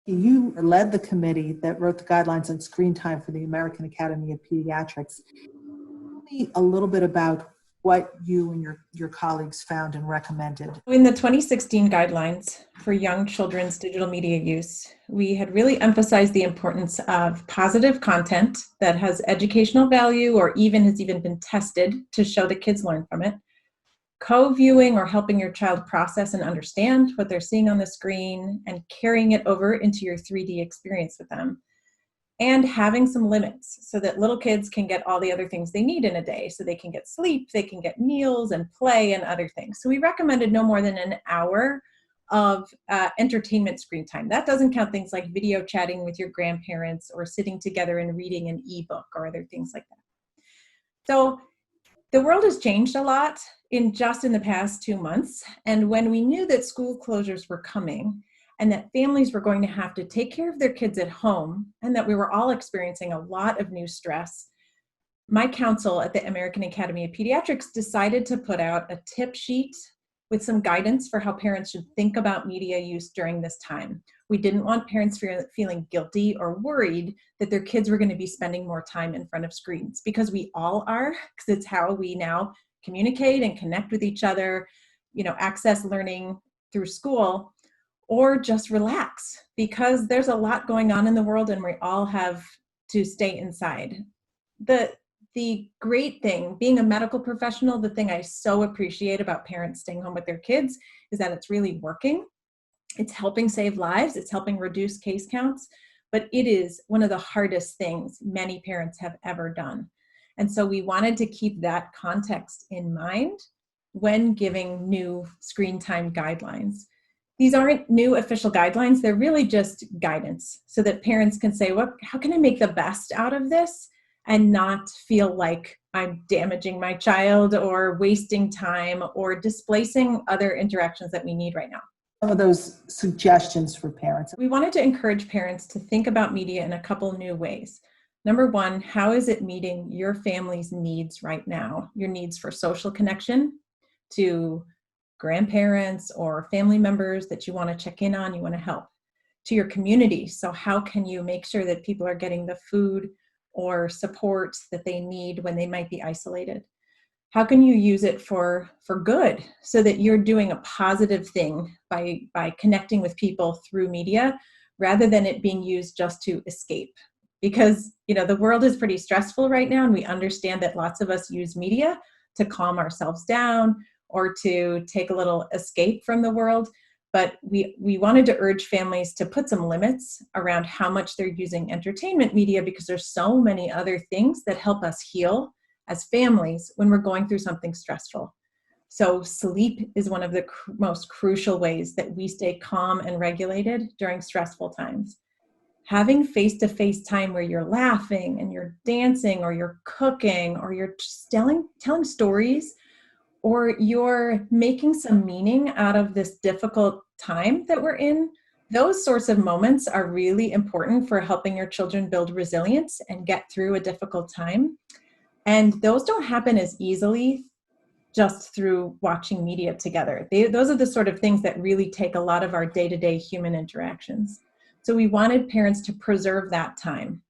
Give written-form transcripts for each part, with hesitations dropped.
You led the committee that wrote the guidelines on screen time for the American Academy of Pediatrics. Tell me a little bit about what you and your colleagues found and recommended. In the 2016 guidelines for young children's digital media use, we had really emphasized the importance of positive content that has educational value or has even been tested to show that kids learn from it. Co-viewing or helping your child process and understand what they're seeing on the screen and carrying it over into your 3D experience with them. And having some limits so that little kids can get all the other things they need in a day. So they can get sleep, they can get meals and play and other things. So we recommended no more than an hour of entertainment screen time. That doesn't count things like video chatting with your grandparents or sitting together and reading an ebook or other things like that. So the world has changed a lot in the past 2 months. And when we knew that school closures were coming, and that families were going to have to take care of their kids at home, and that we were all experiencing a lot of new stress, my council at the American Academy of Pediatrics decided to put out a tip sheet with some guidance for how parents should think about media use during this time. We didn't want parents feeling guilty or worried that their kids were going to be spending more time in front of screens, because we all are, because it's how we now communicate and connect with each other, access learning through school, or just relax, because there's a lot going on in the world and we all have to stay inside. The great thing, being a medical professional, the thing I so appreciate about parents staying home with their kids is that it's really working. It's helping save lives. It's helping reduce case counts, but it is one of the hardest things many parents have ever done. And so we wanted to keep that context in mind when giving new screen time guidelines. These aren't new official guidelines. They're really just guidance so that parents can say, how can I make the best out of this and not feel like I'm damaging my child or wasting time or displacing other interactions that we need right now. Some of those suggestions for parents. We wanted to encourage parents to think about media in a couple new ways. Number one, how is it meeting your family's needs right now? Your needs for social connection, to grandparents or family members that you want to check in on, you want to help, to your community. So how can you make sure that people are getting the food or support that they need when they might be isolated? How can you use it for good so that you're doing a positive thing by connecting with people through media rather than it being used just to escape? Because, the world is pretty stressful right now, and we understand that lots of us use media to calm ourselves down or to take a little escape from the world. But we wanted to urge families to put some limits around how much they're using entertainment media, because there's so many other things that help us heal as families when we're going through something stressful. So sleep is one of the most crucial ways that we stay calm and regulated during stressful times. Having face-to-face time where you're laughing and you're dancing or you're cooking or you're just telling stories, or you're making some meaning out of this difficult time that we're in, those sorts of moments are really important for helping your children build resilience and get through a difficult time. And those don't happen as easily just through watching media together. Those are the sort of things that really take a lot of our day-to-day human interactions. So we wanted parents to preserve that time.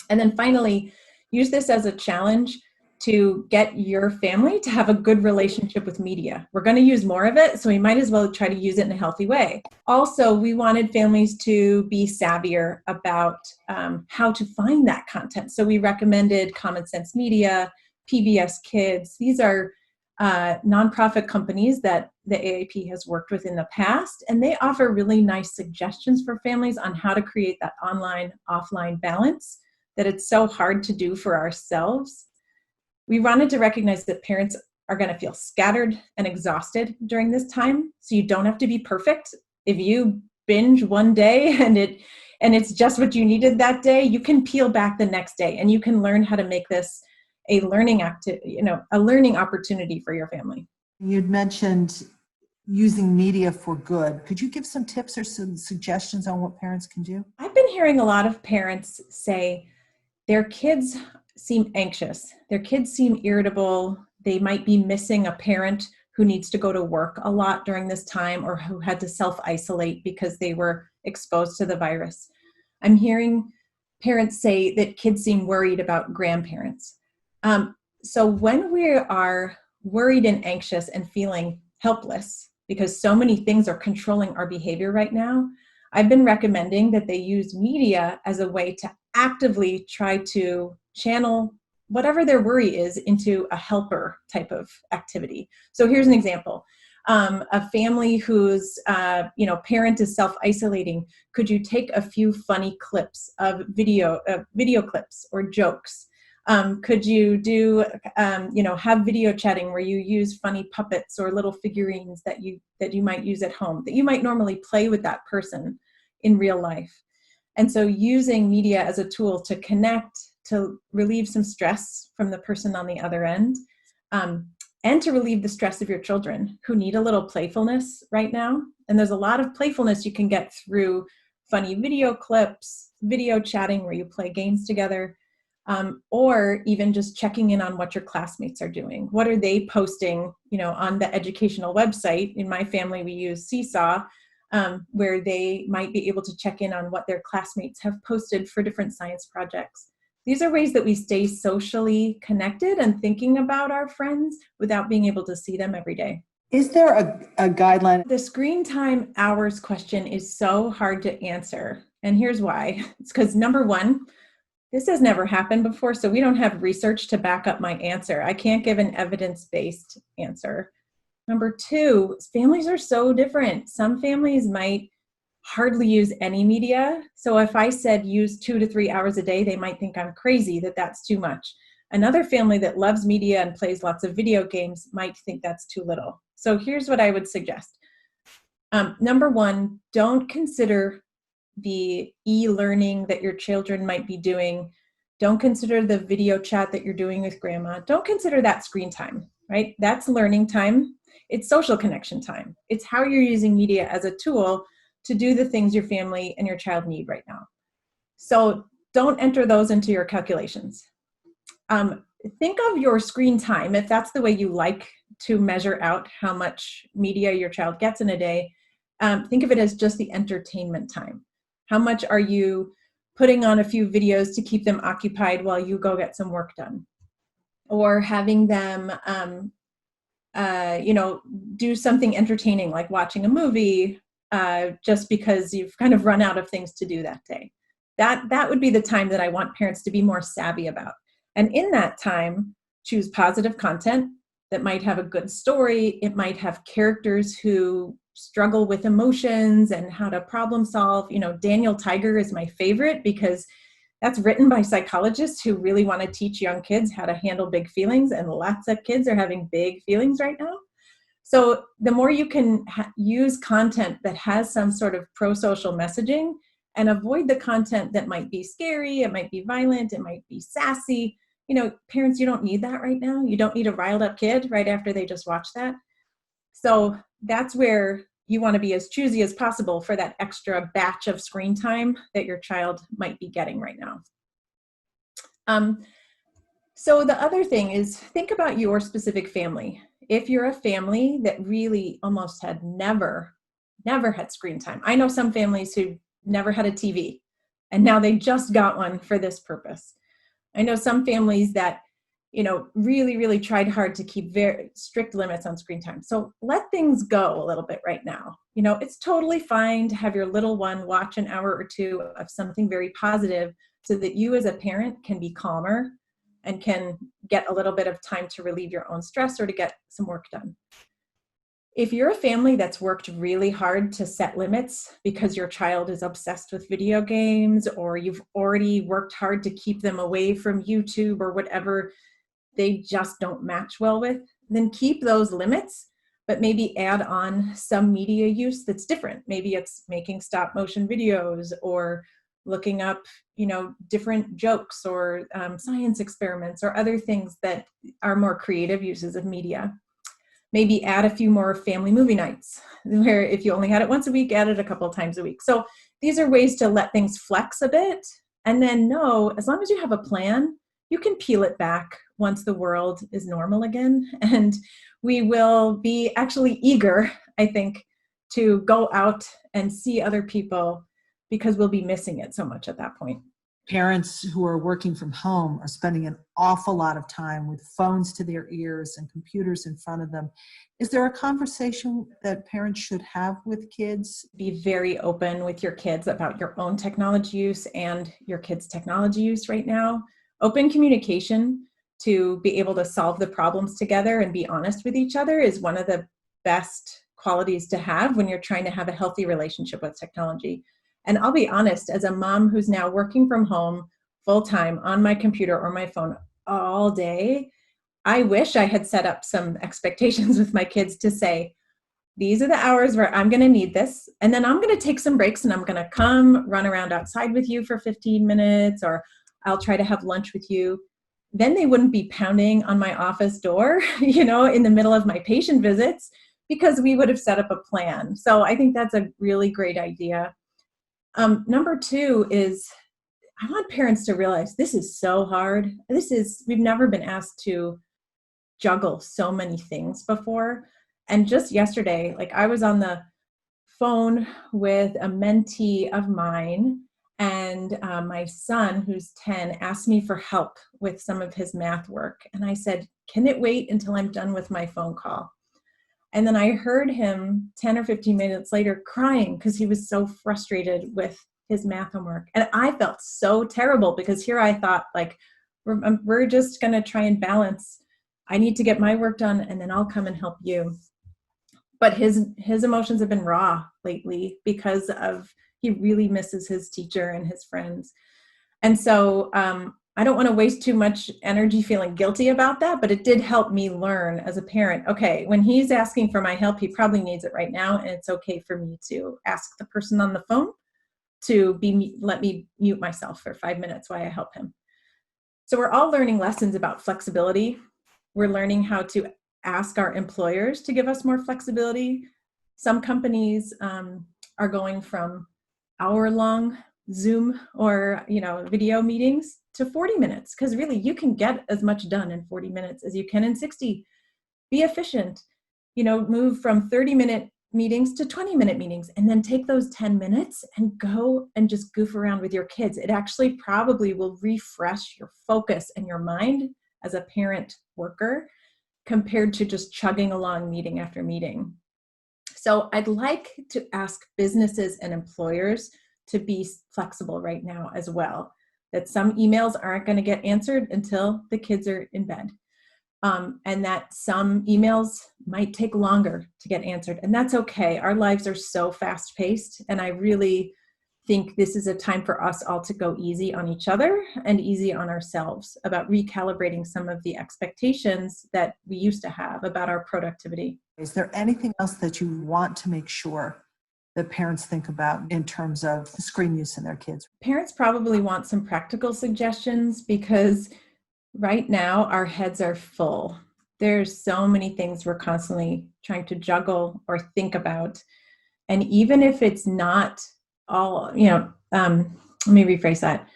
And then finally, use this as a challenge to get your family to have a good relationship with media. We're going to use more of it, so we might as well try to use it in a healthy way. Also, we wanted families to be savvier about how to find that content. So we recommended Common Sense Media, PBS Kids. These are nonprofit companies that the AAP has worked with in the past, and they offer really nice suggestions for families on how to create that online-offline balance that it's so hard to do for ourselves. We wanted to recognize that parents are going to feel scattered and exhausted during this time, so you don't have to be perfect. If you binge one day and it's just what you needed that day, you can peel back the next day and you can learn how to make this a learning opportunity for your family. You'd mentioned using media for good. Could you give some tips or some suggestions on what parents can do? I've been hearing a lot of parents say their kids seem anxious. Their kids seem irritable. They might be missing a parent who needs to go to work a lot during this time or who had to self-isolate because they were exposed to the virus. I'm hearing parents say that kids seem worried about grandparents. So when we are worried and anxious and feeling helpless because so many things are controlling our behavior right now, I've been recommending that they use media as a way to actively try to channel whatever their worry is into a helper type of activity. So here's an example. A family whose parent is self-isolating, could you take a few funny clips of video clips or jokes? Could you do have video chatting where you use funny puppets or little figurines that you might use at home that you might normally play with that person in real life? And so using media as a tool to connect, to relieve some stress from the person on the other end, and to relieve the stress of your children who need a little playfulness right now. And there's a lot of playfulness you can get through funny video clips, video chatting where you play games together, or even just checking in on what your classmates are doing. What are they posting, on the educational website? In my family, we use Seesaw, where they might be able to check in on what their classmates have posted for different science projects. These are ways that we stay socially connected and thinking about our friends without being able to see them every day. Is there a guideline? The screen time hours question is so hard to answer. And here's why. It's because, number one, this has never happened before, so we don't have research to back up my answer. I can't give an evidence-based answer. Number two, families are so different. Some families might hardly use any media. So if I said use 2 to 3 hours a day, they might think I'm crazy, that's too much. Another family that loves media and plays lots of video games might think that's too little. So here's what I would suggest. Number one, don't consider the e-learning that your children might be doing. Don't consider the video chat that you're doing with grandma. Don't consider that screen time, right? That's learning time. It's social connection time. It's how you're using media as a tool to do the things your family and your child need right now. So don't enter those into your calculations. Think of your screen time, if that's the way you like to measure out how much media your child gets in a day, think of it as just the entertainment time. How much are you putting on a few videos to keep them occupied while you go get some work done? Or having them do something entertaining like watching a movie, just because you've kind of run out of things to do that day. That would be the time that I want parents to be more savvy about. And in that time, choose positive content that might have a good story. It might have characters who struggle with emotions and how to problem solve. Daniel Tiger is my favorite because that's written by psychologists who really want to teach young kids how to handle big feelings, and lots of kids are having big feelings right now. So the more you can use content that has some sort of pro-social messaging and avoid the content that might be scary, it might be violent, it might be sassy. Parents, you don't need that right now. You don't need a riled up kid right after they just watch that. So that's where you want to be as choosy as possible for that extra batch of screen time that your child might be getting right now. So the other thing is, think about your specific family. If you're a family that really almost had never had screen time. I know some families who never had a TV and now they just got one for this purpose. I know some families that, really, really tried hard to keep very strict limits on screen time. So let things go a little bit right now. It's totally fine to have your little one watch an hour or two of something very positive so that you as a parent can be calmer and can get a little bit of time to relieve your own stress or to get some work done. If you're a family that's worked really hard to set limits because your child is obsessed with video games, or you've already worked hard to keep them away from YouTube or whatever they just don't match well with, then keep those limits, but maybe add on some media use that's different. Maybe it's making stop motion videos or looking up, different jokes or science experiments or other things that are more creative uses of media. Maybe add a few more family movie nights, where if you only had it once a week, add it a couple of times a week. So these are ways to let things flex a bit, and then know, as long as you have a plan, you can peel it back once the world is normal again. And we will be actually eager, I think, to go out and see other people because we'll be missing it so much at that point. Parents who are working from home are spending an awful lot of time with phones to their ears and computers in front of them. Is there a conversation that parents should have with kids? Be very open with your kids about your own technology use and your kids' technology use right now. Open communication to be able to solve the problems together and be honest with each other is one of the best qualities to have when you're trying to have a healthy relationship with technology. And I'll be honest, as a mom who's now working from home full-time on my computer or my phone all day, I wish I had set up some expectations with my kids to say, these are the hours where I'm going to need this. And then I'm going to take some breaks and I'm going to come run around outside with you for 15 minutes, or I'll try to have lunch with you. Then they wouldn't be pounding on my office door, in the middle of my patient visits, because we would have set up a plan. So I think that's a really great idea. Number two is I want parents to realize this is so hard. We've never been asked to juggle so many things before. And just yesterday, I was on the phone with a mentee of mine, and my son, who's 10, asked me for help with some of his math work. And I said, can it wait until I'm done with my phone call? And then I heard him 10 or 15 minutes later crying because he was so frustrated with his math homework. And I felt so terrible because here I thought, we're just going to try and balance. I need to get my work done and then I'll come and help you. But his emotions have been raw lately because he really misses his teacher and his friends. And so I don't want to waste too much energy feeling guilty about that, but it did help me learn as a parent, okay, when he's asking for my help, he probably needs it right now. And it's okay for me to ask the person on the phone to let me mute myself for 5 minutes while I help him. So we're all learning lessons about flexibility. We're learning how to ask our employers to give us more flexibility. Some companies are going from hour-long Zoom or video meetings to 40 minutes, because really you can get as much done in 40 minutes as you can in 60. Be efficient, move from 30-minute meetings to 20-minute meetings, and then take those 10 minutes and go and just goof around with your kids. It actually probably will refresh your focus and your mind as a parent worker compared to just chugging along meeting after meeting. So I'd like to ask businesses and employers to be flexible right now as well, that some emails aren't going to get answered until the kids are in bed, and that some emails might take longer to get answered. And that's okay. Our lives are so fast-paced, and I really think this is a time for us all to go easy on each other and easy on ourselves about recalibrating some of the expectations that we used to have about our productivity. Is there anything else that you want to make sure that parents think about in terms of screen use in their kids? Parents probably want some practical suggestions because right now our heads are full. There's so many things we're constantly trying to juggle or think about. And even if it's not all, let me rephrase that.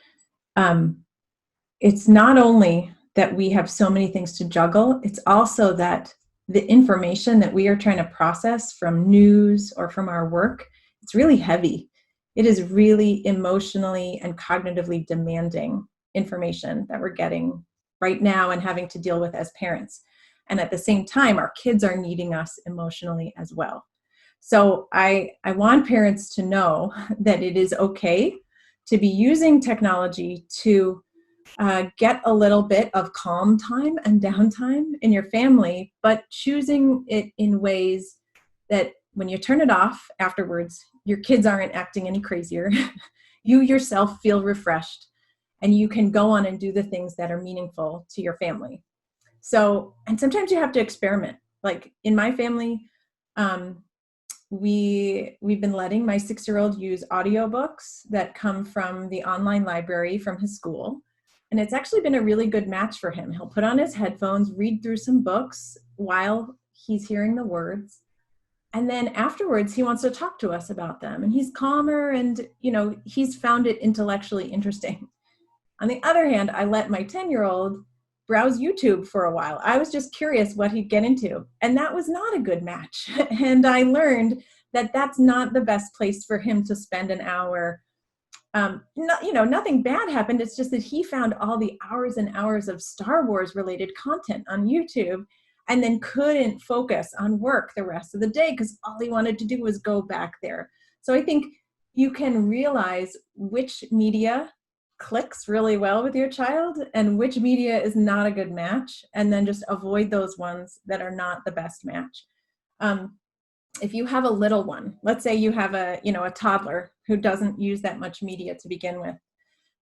It's not only that we have so many things to juggle, it's also that the information that we are trying to process from news or from our work, it's really heavy. It is really emotionally and cognitively demanding information that we're getting right now and having to deal with as parents. And at the same time, our kids are needing us emotionally as well. So I want parents to know that it is okay to be using technology to get a little bit of calm time and downtime in your family, but choosing it in ways that when you turn it off afterwards, your kids aren't acting any crazier. You yourself feel refreshed, and you can go on and do the things that are meaningful to your family. So, and sometimes you have to experiment. Like in my family, we've been letting my 6-year-old use audiobooks that come from the online library from his school. And it's actually been a really good match for him. He'll put on his headphones, read through some books while he's hearing the words. And then afterwards, he wants to talk to us about them. And he's calmer and, he's found it intellectually interesting. On the other hand, I let my 10-year-old browse YouTube for a while. I was just curious what he'd get into. And that was not a good match. And I learned that that's not the best place for him to spend an hour. Nothing bad happened. It's just that he found all the hours and hours of Star Wars related content on YouTube and then couldn't focus on work the rest of the day because all he wanted to do was go back there. So I think you can realize which media clicks really well with your child and which media is not a good match, and then just avoid those ones that are not the best match. If you have a little one, let's say you have a toddler who doesn't use that much media to begin with,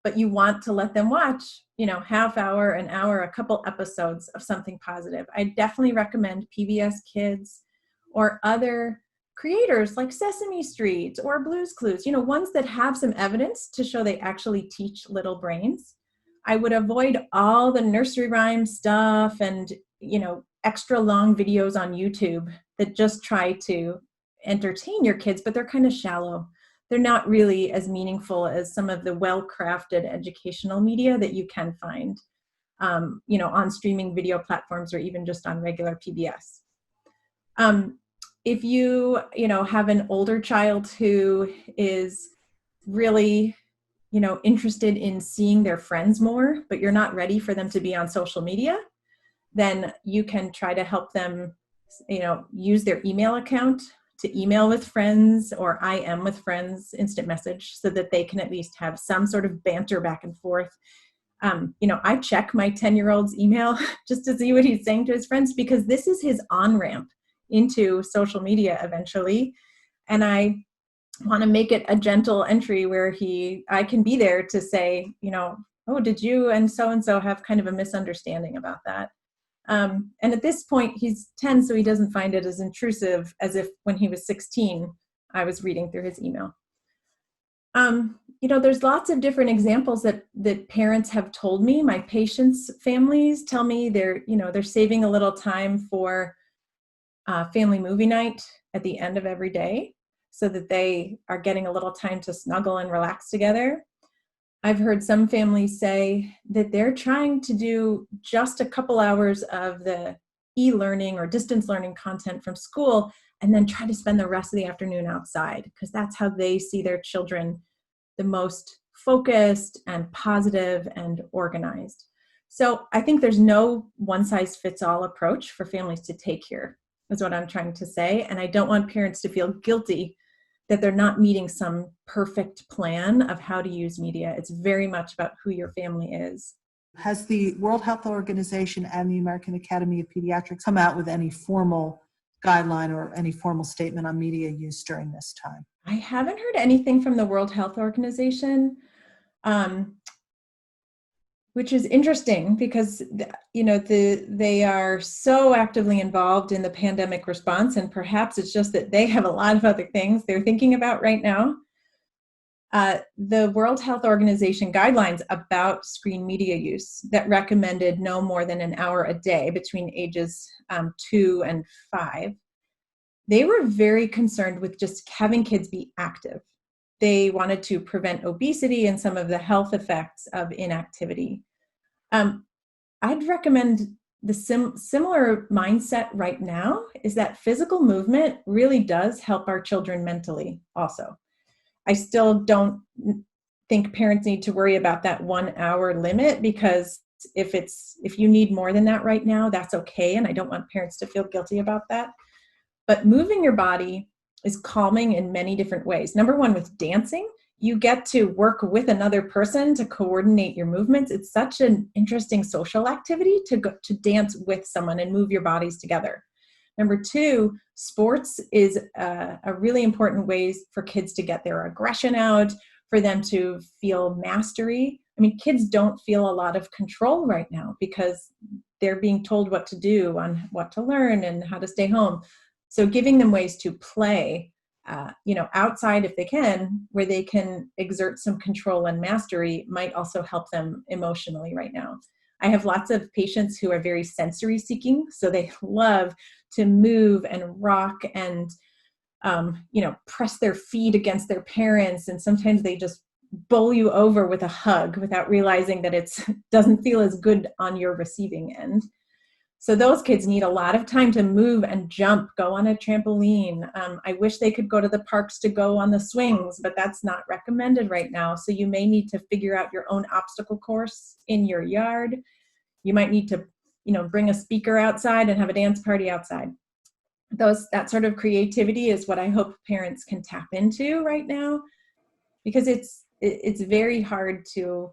but you want to let them watch, half hour, an hour, a couple episodes of something positive, I definitely recommend PBS Kids or other creators like Sesame Street or Blue's Clues, ones that have some evidence to show they actually teach little brains. I would avoid all the nursery rhyme stuff and, extra long videos on YouTube that just try to entertain your kids, but they're kind of shallow. They're not really as meaningful as some of the well-crafted educational media that you can find, on streaming video platforms or even just on regular PBS. If you, have an older child who is really, interested in seeing their friends more, but you're not ready for them to be on social media, then you can try to help them, use their email account to email with friends or IM with friends, instant message, so that they can at least have some sort of banter back and forth. I check my 10-year-old's email just to see what he's saying to his friends, because this is his on-ramp into social media eventually. And I want to make it a gentle entry where I can be there to say, oh, did you and so have kind of a misunderstanding about that? And at this point, he's 10, so he doesn't find it as intrusive as if when he was 16, I was reading through his email. There's lots of different examples that parents have told me. My patients' families tell me they're saving a little time for family movie night at the end of every day so that they are getting a little time to snuggle and relax together. I've heard some families say that they're trying to do just a couple hours of the e-learning or distance learning content from school and then try to spend the rest of the afternoon outside, because that's how they see their children the most focused and positive and organized. So I think there's no one-size-fits-all approach for families to take here, is what I'm trying to say. And I don't want parents to feel guilty that they're not meeting some perfect plan of how to use media. It's very much about who your family is. Has the World Health Organization and the American Academy of Pediatrics come out with any formal guideline or any formal statement on media use during this time? I haven't heard anything from the World Health Organization, which is interesting because, they are so actively involved in the pandemic response, and perhaps it's just that they have a lot of other things they're thinking about right now. The World Health Organization guidelines about screen media use that recommended no more than an hour a day between ages 2 and 5, they were very concerned with just having kids be active. They wanted to prevent obesity and some of the health effects of inactivity. I'd recommend the similar mindset right now is that physical movement really does help our children mentally also. I still don't think parents need to worry about that 1 hour limit, because if you need more than that right now, that's okay. And I don't want parents to feel guilty about that. But moving your body is calming in many different ways. Number one, with dancing, you get to work with another person to coordinate your movements. It's such an interesting social activity to dance with someone and move your bodies together. Number two, sports is a really important way for kids to get their aggression out, for them to feel mastery. I mean, kids don't feel a lot of control right now because they're being told what to do, on what to learn and how to stay home. So giving them ways to play, outside if they can, where they can exert some control and mastery, might also help them emotionally right now. I have lots of patients who are very sensory seeking, so they love to move and rock and, press their feet against their parents. And sometimes they just bowl you over with a hug without realizing that it doesn't feel as good on your receiving end. So those kids need a lot of time to move and jump, go on a trampoline. I wish they could go to the parks to go on the swings, but that's not recommended right now. So you may need to figure out your own obstacle course in your yard. You might need to, bring a speaker outside and have a dance party outside. That sort of creativity is what I hope parents can tap into right now, because it's very hard to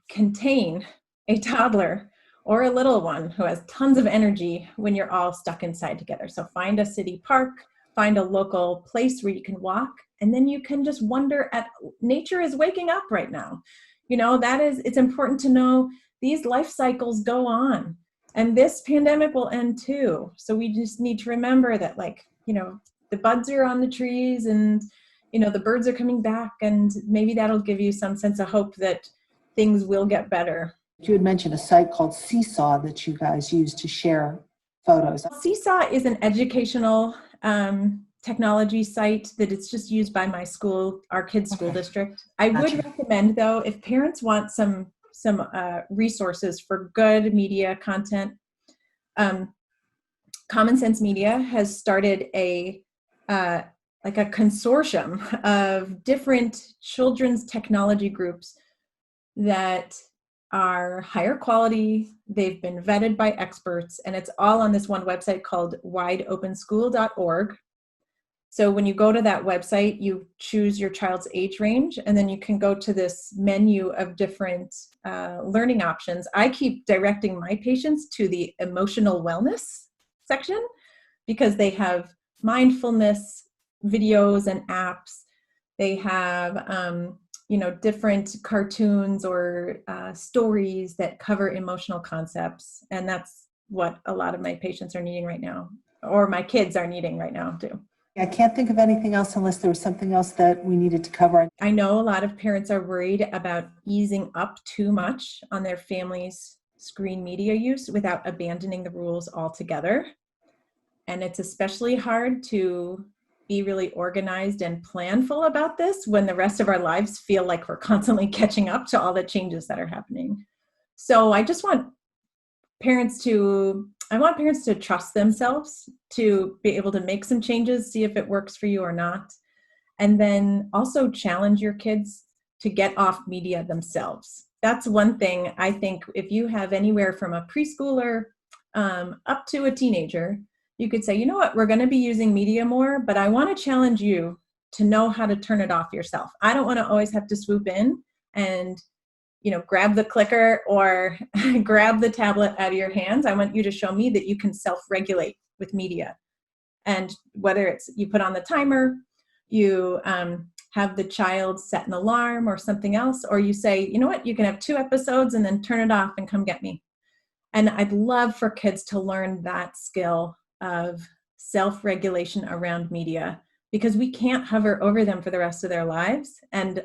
contain a toddler or a little one who has tons of energy when you're all stuck inside together. So find a city park, find a local place where you can walk, and then you can just wonder at nature is waking up right now. It's important to know these life cycles go on, and this pandemic will end too. So we just need to remember that, the buds are on the trees, and the birds are coming back, and maybe that'll give you some sense of hope that things will get better. You had mentioned a site called Seesaw that you guys use to share photos. Seesaw is an educational technology site that it's just used by my school, our kids' school district. I would recommend, though, if parents want some resources for good media content, Common Sense Media has started a consortium of different children's technology groups that are higher quality. They've been vetted by experts, and it's all on this one website called wideopenschool.org. So when you go to that website, you choose your child's age range, and then you can go to this menu of different learning options. I keep directing my patients to the emotional wellness section because they have mindfulness videos and apps. They have different cartoons or stories that cover emotional concepts. And that's what a lot of my patients are needing right now, or my kids are needing right now too. I can't think of anything else unless there was something else that we needed to cover. I know a lot of parents are worried about easing up too much on their family's screen media use without abandoning the rules altogether. And it's especially hard to be really organized and planful about this when the rest of our lives feel like we're constantly catching up to all the changes that are happening. So I just want parents to trust themselves to be able to make some changes, see if it works for you or not. And then also challenge your kids to get off media themselves. That's one thing I think, if you have anywhere from a preschooler up to a teenager, you could say, you know what, we're going to be using media more, but I want to challenge you to know how to turn it off yourself. I don't want to always have to swoop in and, grab the clicker or grab the tablet out of your hands. I want you to show me that you can self-regulate with media. And whether it's you put on the timer, you have the child set an alarm or something else, or you say, you know what, you can have 2 episodes and then turn it off and come get me. And I'd love for kids to learn that skill of self-regulation around media, because we can't hover over them for the rest of their lives. And